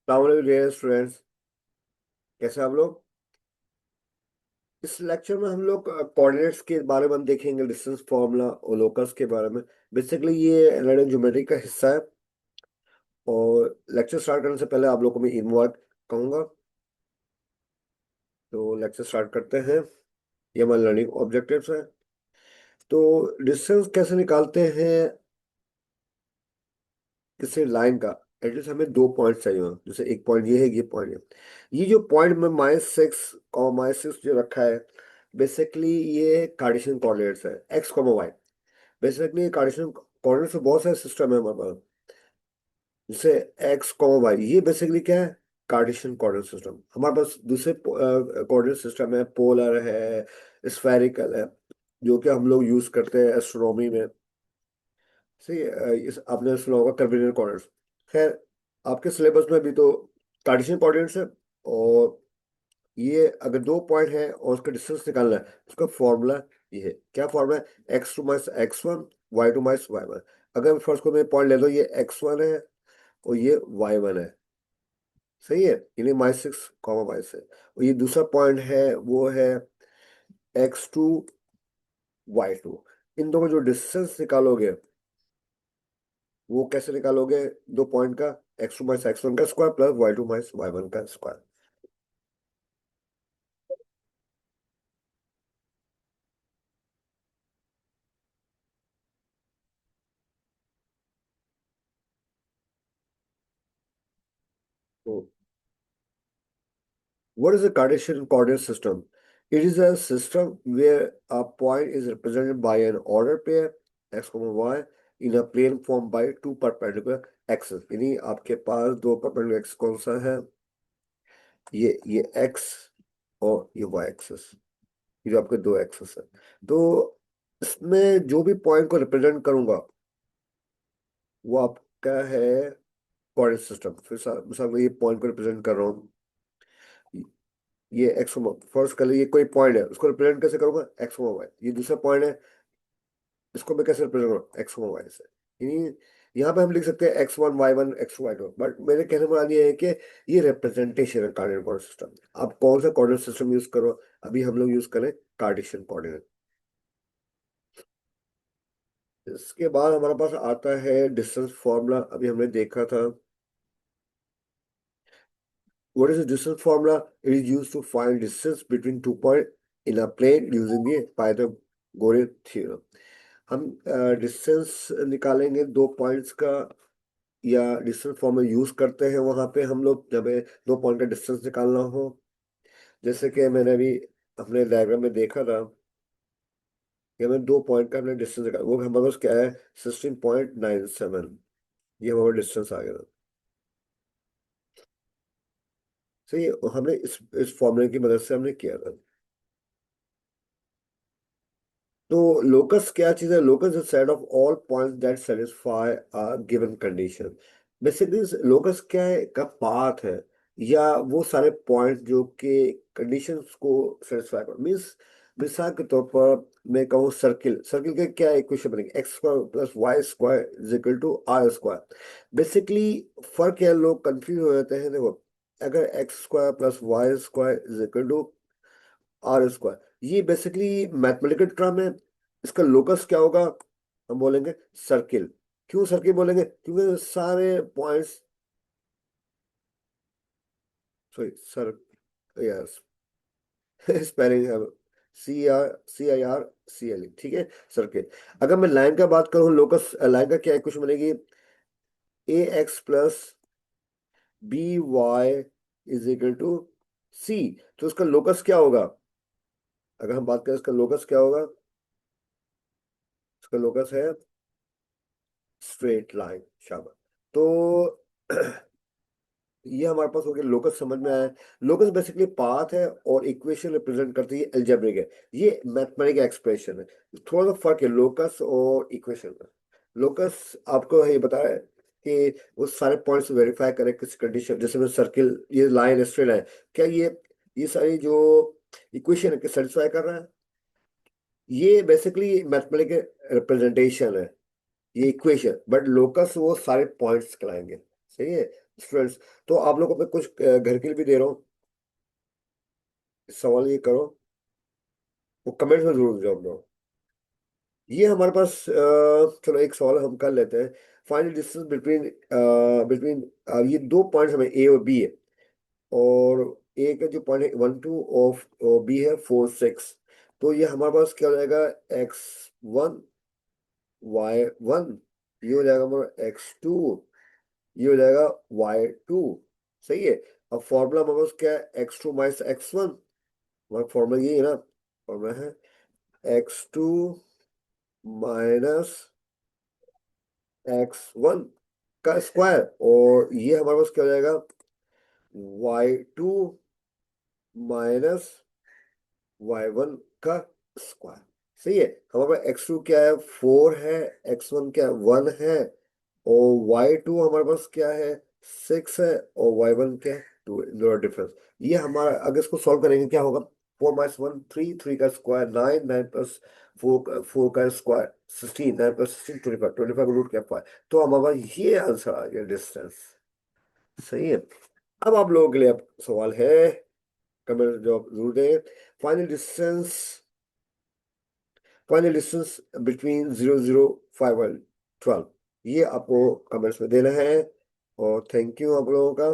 Dear students, कैसे आप लोग। इस लेक्चर में हम लोग कोऑर्डिनेट्स के बारे में हम देखेंगे, डिस्टेंस फार्मूला और लोकस के बारे में। बेसिकली ये एनालिटिक ज्योमेट्री का हिस्सा है। और लेक्चर स्टार्ट करने से पहले आप लोगों को मैं इनवर्ट कहूँगा। तो लेक्चर स्टार्ट करते हैं। ये हमारे लर्निंग ऑब्जेक्टिव्स है। तो डिस्टेंस कैसे निकालते हैं किसी लाइन का। एटलीस्ट हमें दो पॉइंट चाहिए हो, जैसे एक पॉइंट ये है, ये पॉइंट है। ये जो पॉइंट में -6 और -6 जो रखा है, बेसिकली ये कार्टेशियन कोऑर्डिनेट्स है, X comma Y. Basically Cartesian coordinates में बहुत सारे सिस्टम है हमारे पास। जैसे एक्स कॉमा वाई, ये बेसिकली क्या है, कार्टेशियन कोऑर्डिनेट सिस्टम। हमारे पास दूसरे कोऑर्डिनेट सिस्टम है, पोलर है, स्फेरिकल है, जो कि हम लोग यूज करते हैं एस्ट्रोनॉमी में। सही है। इस आपने सुना होगा कर्वीलिनियर कोऑर्डिनेट्स। खैर, आपके सिलेबस में भी तो कार्टेशियन कोऑर्डिनेट्स है। और ये अगर दो पॉइंट है और उसका डिस्टेंस निकालना है, उसका फॉर्मूला ये है। क्या फॉर्मूला है, x2 - x1, y2 - y1। अगर फर्स्ट को मैं पॉइंट ले लो, ये x1 है और ये y1 है। सही है, यानी -6, y6। और ये दूसरा पॉइंट है, वो है x2 y2। इन दोनों जो डिस्टेंस निकालोगे, वो कैसे निकालोगे, दो पॉइंट का, x2 - x1 का स्क्वायर प्लस y2 - y1 का स्क्वायर। तो what is a Cartesian coordinate system? It is a system where a point is represented by an ordered pair x, y in a plane formed by two perpendicular axes। यानी आपके पास दो perpendicular x कौन सा है, ये x और ये y axis. ये जो आपके दो एक्सेस है। तो इसमें जो भी पॉइंट को रिप्रेजेंट करूंगा, वो आपका है कोऑर्डिनेट सिस्टम। फिर मिसाल को ये पॉइंट को रिप्रेजेंट कर रहा हूँ, ये एक्स फर्स्ट कर ये कोई पॉइंट है, उसको रिप्रेजेंट कैसे करूंगा, एक्स वाई। ये दूसरा पॉइंट है, इसको मैं कैसे रिप्रेजेंट करूँ, एक्स वाई से। यानी यहाँ पे हम लिख सकते हैं x1 y1 x2 y2। But मेरे कहने का मतलब ये है कि ये रिप्रेजेंटेशन है कार्डियन कोऑर्डिनेट सिस्टम। आप कौन सा कोऑर्डिनेट सिस्टम यूज करो, अभी हम लोग यूज करें कार्टेशियन कोऑर्डिनेट। इसके बाद हमारे पास आता है डिस्टेंस फॉर्मूला, अभी हमने देखा था। What is the distance formula? It is used to find distance between two points in a plane using the Pythagorean theorem। हम डिस्टेंस निकालेंगे दो पॉइंट्स का, या डिस्टेंस फॉर्मूला यूज करते हैं वहां पे हम लोग, जब दो पॉइंट का डिस्टेंस निकालना हो। जैसे कि मैंने अभी अपने डायग्राम में देखा था कि हमें दो पॉइंट का हमने डिस्टेंस निकाला, वो हमारे पास क्या है, 16.97। ये हमारा डिस्टेंस आ गया। सही है, और हमने इस फॉर्मूले की मदद से हमने किया था। तो लोकस क्या चीज है, locus is set of all points that satisfy a given condition. Basically locus क्या है, का पाथ है, या वो सारे पॉइंट्स जो कि कंडीशंस को सेटिस्फाई कर। मीन्स मिसाल के तौर पर मैं कहूँ, सर्किल, सर्किल के क्या इक्वेशन बनेगी, X square plus Y square is equal to R square. Basically फर्क है, लोग कंफ्यूज हो जाते हैं। देखो, अगर X square plus Y square is equal to R square, ये बेसिकली मैथमेटिकल टर्म है। इसका लोकस क्या होगा, हम बोलेंगे सर्किल। क्यों सर्किल बोलेंगे, क्योंकि सारे points, sorry sir, yes, spelling है, CRCIRCLE, ठीक है, सर्किल। अगर मैं लाइन का बात करूं, लोकस लाइन का क्या इक्वेशन बनेगी, AX plus BY is equal to C। तो इसका लोकस क्या होगा, अगर हम बात करें इसका लोकस क्या होगा, इसका लोकस है स्ट्रेट लाइन। शाबाश। तो ये हमारे पास हो गया लोकस, समझ में आया। लोकस बेसिकली पाथ है और इक्वेशन रिप्रेजेंट करती है, अलजेब्रिक है। ये मैथमेटिकल एक्सप्रेशन है। थोड़ा सा फर्क है लोकस और इक्वेशन में। लोकस आपको ये बता रहा है कि वो सारे पॉइंट्स वेरीफाई करें किस कंडीशन, जैसे मैं सर्किल, ये लाइन स्ट्रेट लाइन, क्या ये सारी जो इक्वेशन है सेटिस्फाई कर रहा है। ये बेसिकली मैथमेटिकल रिप्रेजेंटेशन है, ये इक्वेशन। बट लोकस वो सारे पॉइंट्स कहलाएंगे। सही है स्टूडेंट्स। तो आप लोगों को मैं कुछ घर के लिए भी दे रहा हूँ, सवाल ये करो, वो कमेंट्स में जरूर जवाब दो। ये हमारे पास चलो एक सवाल हम कर लेते हैं। फाइंड डिस्टेंस बिटवीन बिटवीन ये दो पॉइंट्स हमें ए और बी है, और ए का जो पॉइंट है 1 2, और बी है 4 6। तो ये हमारे पास क्या हो जाएगा, x1 y1, ये हो जाएगा हमारा x2, ये हो जाएगा y2। सही है। अब फॉर्मूला हमारे पास क्या है, x2 माइनस x1, हमारा फॉर्मूला यही है ना, फॉर्मूला है x2 माइनस x1 का स्क्वायर, और ये हमारे पास क्या हो जाएगा, y2 माइनस y1 का स्क्वायर। सही है। हमारे पास x2 क्या है, 4 है, x1 क्या है, 1 है, और y2 हमारे पास क्या है, 6 है, और y1 क्या है, 2 है। Lower difference. ये हमारा अगर इसको सॉल्व करेंगे क्या होगा, 4 - 1 3, 3 का स्क्वायर 9, 9 प्लस 4 का स्क्वायर 16, 9 प्लस 16 25, 25 का रूट क्या 5। तो हमारे पास ये आंसर आ गया डिस्टेंस। सही है। अब आप लोगों के लिए अब सवाल है, कमेंट जवाब जरूर दें। Final distance final distance between 0 0 5 और 12, ये आपको कमेंट्स में देना है। और थैंक यू आप लोगों का।